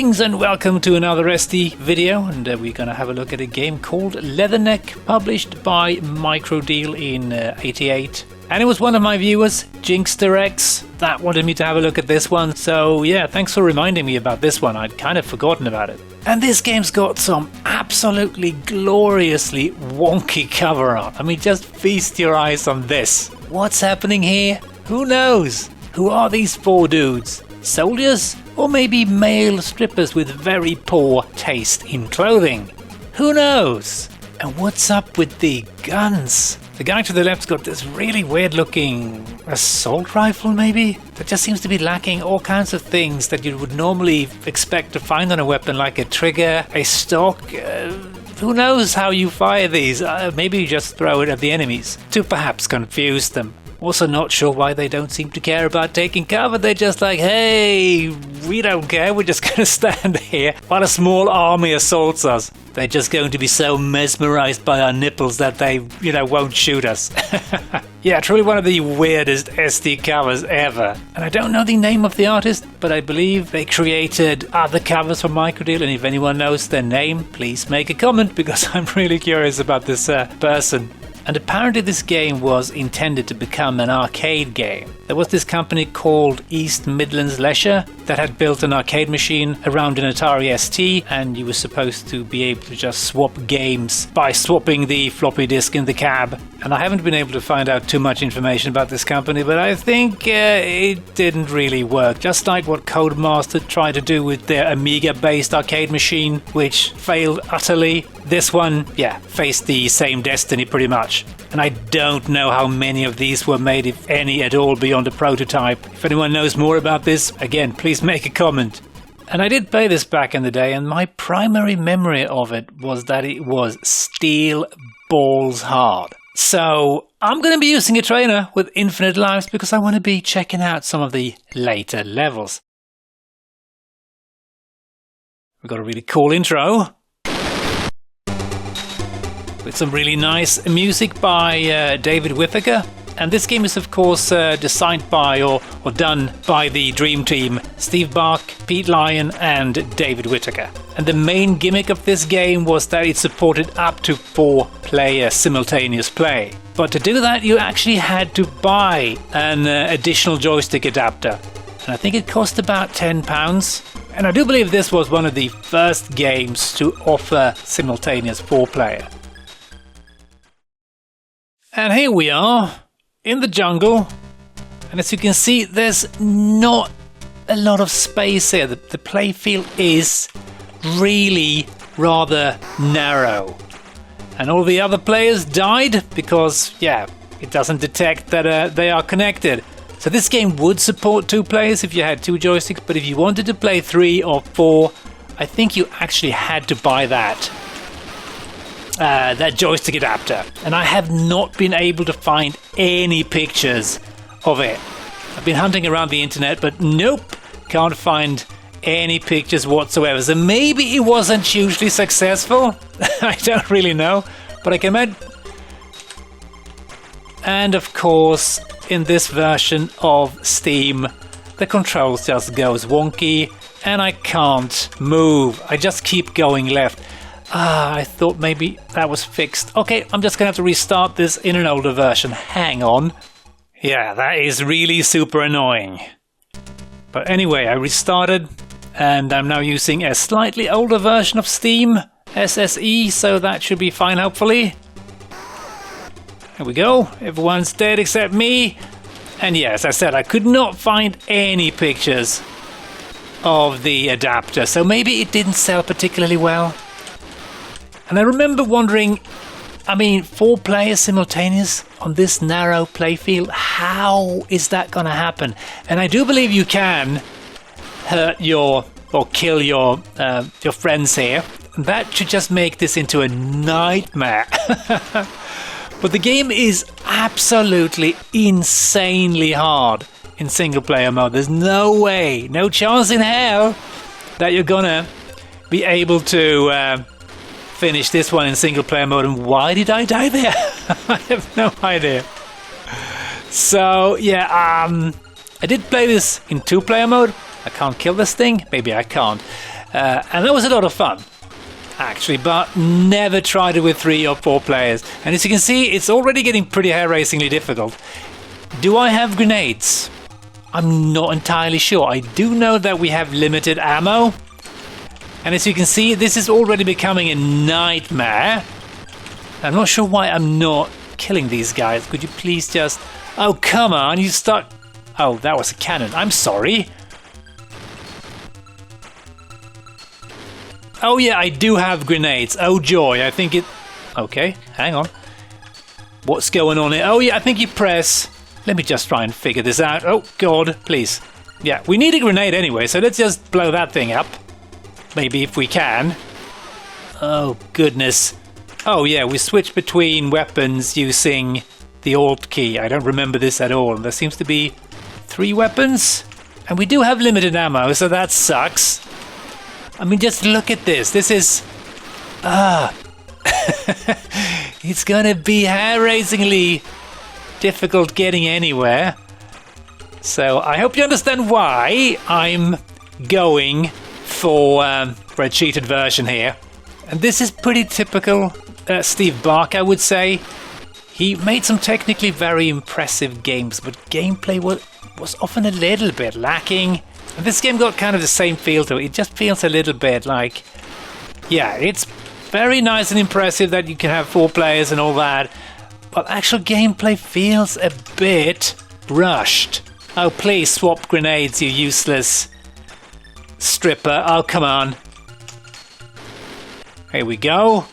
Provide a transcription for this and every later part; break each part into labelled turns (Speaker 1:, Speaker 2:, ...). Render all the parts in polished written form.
Speaker 1: Greetings and welcome to another ST video, and we're gonna have a look at a game called Leatherneck, published by Microdeal in '88. And it was one of my viewers, JinxterX, that wanted me to have a look at this one, so yeah, thanks for reminding me about this one. I'd kind of forgotten about it. And this game's got some absolutely gloriously wonky cover art. I mean, just feast your eyes on this. What's happening here? Who knows? Who are these four dudes? Soldiers? Or maybe male strippers with very poor taste in clothing? Who knows? And what's up with the guns? The guy to the left's got this really weird looking assault rifle maybe? That just seems to be lacking all kinds of things that you would normally expect to find on a weapon, like a trigger, a stock. Who knows how you fire these? Maybe you just throw it at the enemies to perhaps confuse them. Also not sure why they don't seem to care about taking cover. They're just like, hey, we don't care. We're just going to stand here while a small army assaults us. They're just going to be so mesmerized by our nipples that they, won't shoot us. Yeah, truly one of the weirdest ST covers ever. And I don't know the name of the artist, but I believe they created other covers for Microdeal. And if anyone knows their name, please make a comment, because I'm really curious about this person. And apparently this game was intended to become an arcade game. There was this company called East Midlands Leisure that had built an arcade machine around an Atari ST, and you were supposed to be able to just swap games by swapping the floppy disk in the cab. And I haven't been able to find out too much information about this company, but I think it didn't really work. Just like what Codemaster tried to do with their Amiga-based arcade machine, which failed utterly. This one, faced the same destiny pretty much. And I don't know how many of these were made, if any at all, beyond a prototype. If anyone knows more about this, again, please make a comment. And I did play this back in the day, and my primary memory of it was that it was steel balls hard. So I'm going to be using a trainer with infinite lives because I want to be checking out some of the later levels. We've got a really cool intro with some really nice music by David Whittaker. And this game is of course designed by or done by the Dream Team, Steve Bach, Pete Lyon and David Whittaker. And the main gimmick of this game was that it supported up to 4-player simultaneous play. But to do that you actually had to buy an additional joystick adapter. And I think it cost about £10. And I do believe this was one of the first games to offer simultaneous 4-player. And here we are in the jungle, and as you can see there's not a lot of space here. The playfield is really rather narrow, and all the other players died because it doesn't detect that they are connected. So this game would support 2 players if you had 2 joysticks, but if you wanted to play 3 or 4, I think you actually had to buy that joystick adapter. And I have not been able to find any pictures of it. I've been hunting around the internet, but nope, can't find any pictures whatsoever. So maybe it wasn't hugely successful. I don't really know, but I can imagine. And of course, in this version of Steam, the controls just goes wonky and I can't move. I just keep going left. I thought maybe that was fixed. Okay, I'm just gonna have to restart this in an older version. Hang on. Yeah, that is really super annoying. But anyway, I restarted and I'm now using a slightly older version of Steam, SSE, so that should be fine hopefully. Here we go. Everyone's dead except me. And yeah, as I said, I could not find any pictures of the adapter, so maybe it didn't sell particularly well. And I remember wondering, 4 players simultaneous on this narrow playfield, how is that going to happen? And I do believe you can hurt or kill your friends here. And that should just make this into a nightmare. But the game is absolutely insanely hard in single player mode. There's no way, no chance in hell that you're gonna be able to finish this one in single player mode. And why did I die there? I have no idea. So yeah, I did play this in 2-player mode. I can't kill this thing. Maybe I can't. And that was a lot of fun, actually, but never tried it with 3 or 4 players. And as you can see, it's already getting pretty hair-raisingly difficult. Do I have grenades? I'm not entirely sure. I do know that we have limited ammo. And as you can see, this is already becoming a nightmare. I'm not sure why I'm not killing these guys. Could you please just... Oh, come on, you start... Oh, that was a cannon. I'm sorry. Oh yeah, I do have grenades. Oh joy, I think it... Okay, hang on. What's going on here? Oh yeah, I think you press... Let me just try and figure this out. Oh god, please. Yeah, we need a grenade anyway, so let's just blow that thing up. Maybe if we can. Oh goodness. Oh yeah, we switch between weapons using the Alt key. I don't remember this at all. There seems to be 3 weapons. And we do have limited ammo, so that sucks. I mean, just look at this. This is... It's gonna be hair-raisingly difficult getting anywhere. So I hope you understand why I'm going for a cheated version here. And this is pretty typical Steve Bark, I would say. He made some technically very impressive games, but gameplay was often a little bit lacking. And this game got kind of the same feel to it. It just feels a little bit like... Yeah, it's very nice and impressive that you can have 4 players and all that, but actual gameplay feels a bit rushed. Oh, please swap grenades, you useless stripper. Oh, come on. Here we go.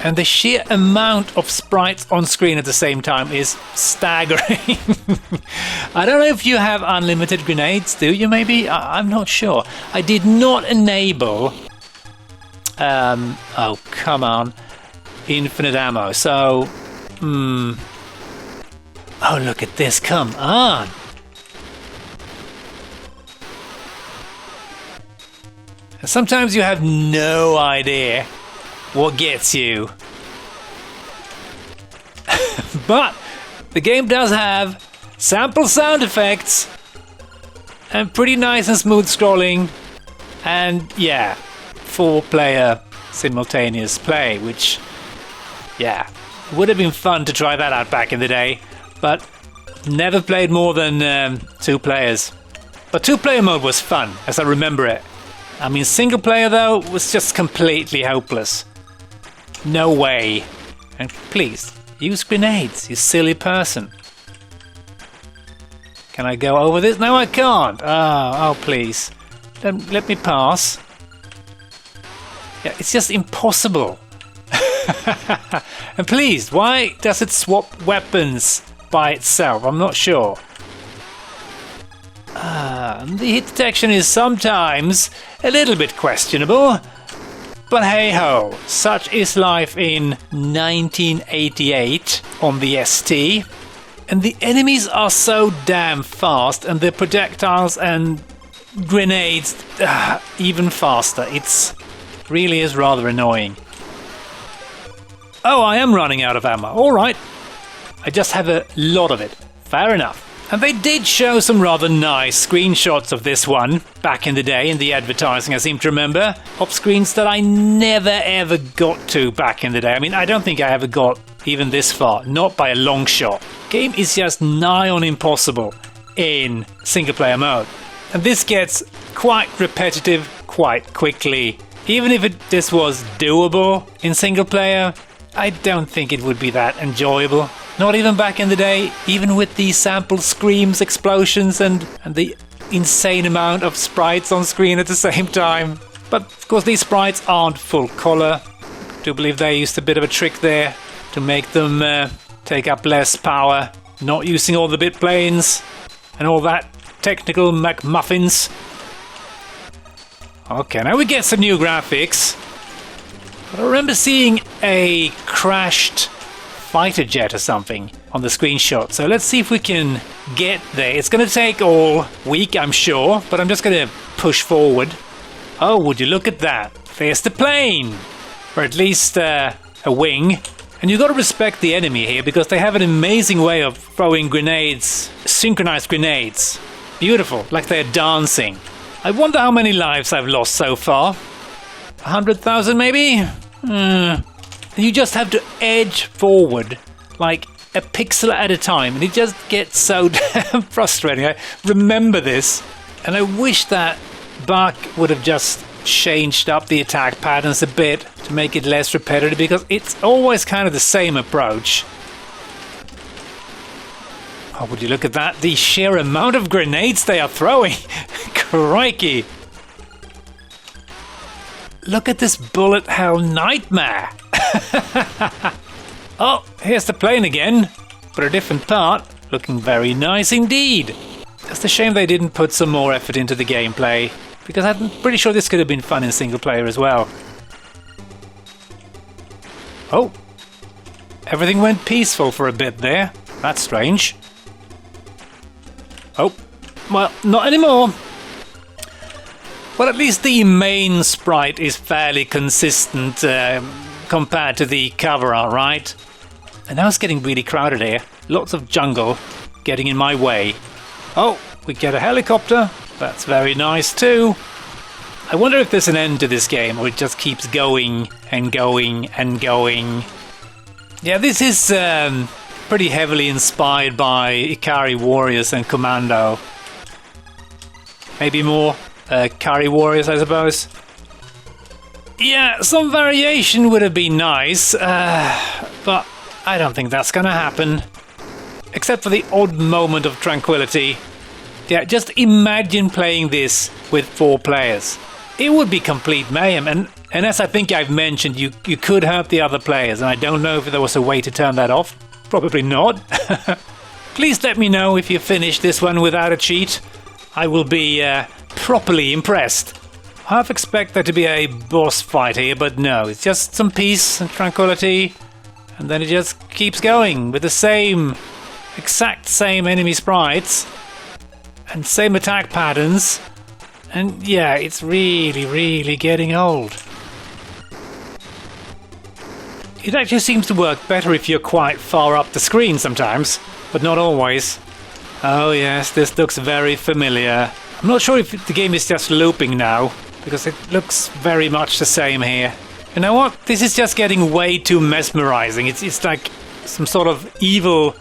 Speaker 1: And the sheer amount of sprites on screen at the same time is staggering. I don't know if you have unlimited grenades, do you maybe? I'm not sure. I did not enable... oh, come on. Infinite ammo, so... Oh, look at this, come on! Sometimes you have no idea what gets you. But the game does have sample sound effects and pretty nice and smooth scrolling, and yeah, 4-player simultaneous play, which, yeah, would have been fun to try that out back in the day, but never played more than 2 players. But 2-player mode was fun, as I remember it. I mean, single player though was just completely hopeless. No way. And please, use grenades, you silly person. Can I go over this? No, I can't. Oh, please. Let me pass. Yeah, it's just impossible. And please, why does it swap weapons by itself? I'm not sure. The hit detection is sometimes a little bit questionable. But hey ho, such is life in 1988 on the ST. And the enemies are so damn fast, and the projectiles and grenades even faster. It's really is rather annoying. Oh, I am running out of ammo. Alright. I just have a lot of it. Fair enough. And they did show some rather nice screenshots of this one back in the day in the advertising, I seem to remember, of screens that I never ever got to back in the day. I mean, I don't think I ever got even this far, not by a long shot. Game is just nigh on impossible in single player mode. And this gets quite repetitive quite quickly. Even if this was doable in single player, I don't think it would be that enjoyable. Not even back in the day, even with the sample screams, explosions and the insane amount of sprites on screen at the same time. But of course these sprites aren't full color. I do believe they used a bit of a trick there to make them take up less power, not using all the bit planes and all that technical McMuffins. Okay, now we get some new graphics. But I remember seeing a crashed fighter jet or something on the screenshot, so let's see if we can get there. It's going to take all week, I'm sure, but I'm just going to push forward. Oh, would you look at that? There's the plane! Or at least a wing. And you've got to respect the enemy here, because they have an amazing way of throwing grenades, synchronized grenades. Beautiful, like they're dancing. I wonder how many lives I've lost so far. 100,000 maybe? You just have to edge forward like a pixel at a time, and it just gets so damn frustrating. I remember this, and I wish that Bach would have just changed up the attack patterns a bit to make it less repetitive, because it's always kind of the same approach. Oh, would you look at that? The sheer amount of grenades they are throwing. Crikey. Look at this bullet hell nightmare. Oh, here's the plane again, but a different part. Looking very nice indeed. Just a shame they didn't put some more effort into the gameplay, because I'm pretty sure this could have been fun in single player as well. Oh, everything went peaceful for a bit there. That's strange. Oh, well, not anymore. Well, at least the main sprite is fairly consistent compared to the cover art, right? And now it's getting really crowded here. Lots of jungle getting in my way. Oh, we get a helicopter. That's very nice too. I wonder if there's an end to this game, or it just keeps going and going and going. Yeah, this is pretty heavily inspired by Ikari Warriors and Commando. Maybe more Ikari Warriors, I suppose. Yeah, some variation would have been nice, but I don't think that's gonna happen. Except for the odd moment of tranquility. Yeah, just imagine playing this with 4 players. It would be complete mayhem, and as I think I've mentioned, you could hurt the other players, and I don't know if there was a way to turn that off. Probably not. Please let me know if you finish this one without a cheat. I will be properly impressed. I half expect there to be a boss fight here, but no, it's just some peace and tranquility, and then it just keeps going with the exact same enemy sprites and same attack patterns, and yeah, it's really getting old. It actually seems to work better if you're quite far up the screen sometimes, but not always. Oh yes, this looks very familiar. I'm not sure if the game is just looping now, because it looks very much the same here. You know what? This is just getting way too mesmerizing. It's like some sort of evil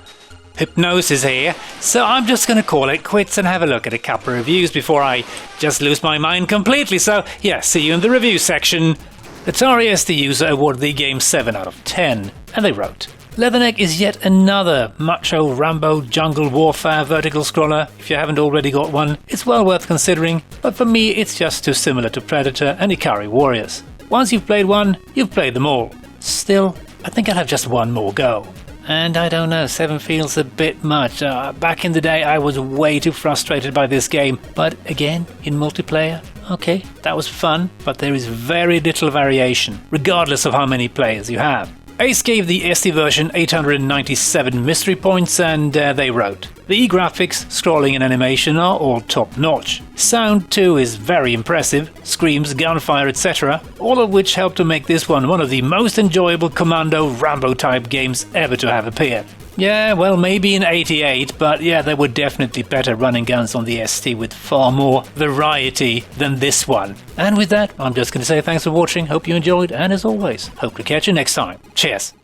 Speaker 1: hypnosis here. So I'm just going to call it quits and have a look at a couple of reviews before I just lose my mind completely. So yeah, see you in the review section. Atari ST user awarded the game 7 out of 10, and they wrote, Leatherneck is yet another macho Rambo jungle warfare vertical scroller. If you haven't already got one, it's well worth considering, but for me it's just too similar to Predator and Ikari Warriors. Once you've played one, you've played them all. Still, I think I'll have just one more go. And I don't know, 7 feels a bit much. Back in the day I was way too frustrated by this game, but again, in multiplayer, okay, that was fun, but there is very little variation, regardless of how many players you have. Ace gave the ST version 897 mystery points, and they wrote, the e-graphics, scrolling and animation are all top-notch. Sound too is very impressive, screams, gunfire, etc., all of which help to make this one of the most enjoyable Commando Rambo-type games ever to have appeared. Yeah, well, maybe in '88, but yeah, there were definitely better running guns on the ST with far more variety than this one. And with that, I'm just going to say thanks for watching, hope you enjoyed, and as always, hope to catch you next time. Cheers!